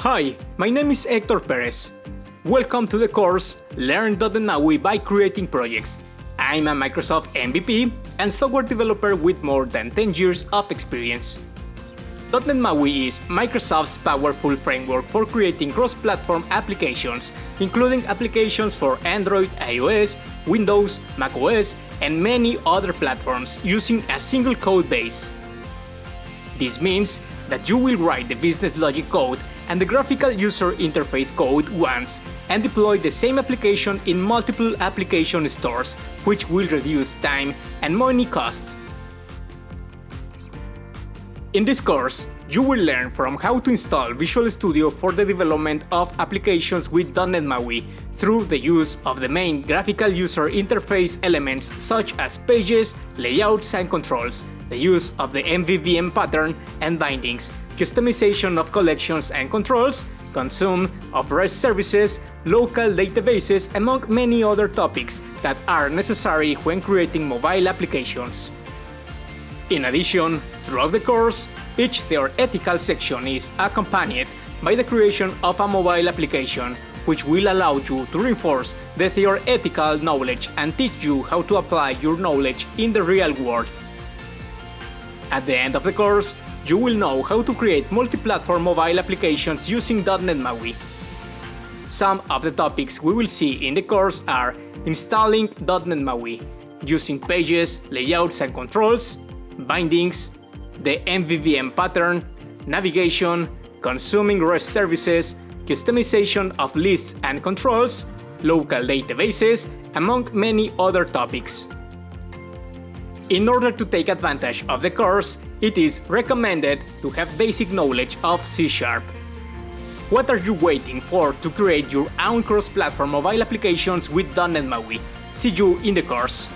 Hi, my name is Héctor Perez. Welcome to the course Learn .NET MAUI by Creating Projects. I'm a Microsoft MVP and software developer with more than 10 years of experience. .NET MAUI is Microsoft's powerful framework for creating cross-platform applications, including applications for Android, iOS, Windows, macOS, and many other platforms using a single code base. This means that you will write the business logic code and the graphical user interface code once and deploy the same application in multiple application stores, which will reduce time and money costs. In this course, you will learn from how to install Visual Studio for the development of applications with .NET MAUI through the use of the main graphical user interface elements such as pages, layouts, and controls, the use of the MVVM pattern and bindings, customization of collections and controls, consume of REST services, local databases, among many other topics that are necessary when creating mobile applications. In addition, throughout the course, each theoretical section is accompanied by the creation of a mobile application, which will allow you to reinforce the theoretical knowledge and teach you how to apply your knowledge in the real world. At the end of the course, you will know how to create multi-platform mobile applications using .NET MAUI. Some of the topics we will see in the course are installing .NET MAUI, using pages, layouts and controls, bindings, the MVVM pattern, navigation, consuming REST services, customization of lists and controls, local databases, among many other topics. In order to take advantage of the course, it is recommended to have basic knowledge of C#. What are you waiting for to create your own cross-platform mobile applications with .NET MAUI? See you in the course!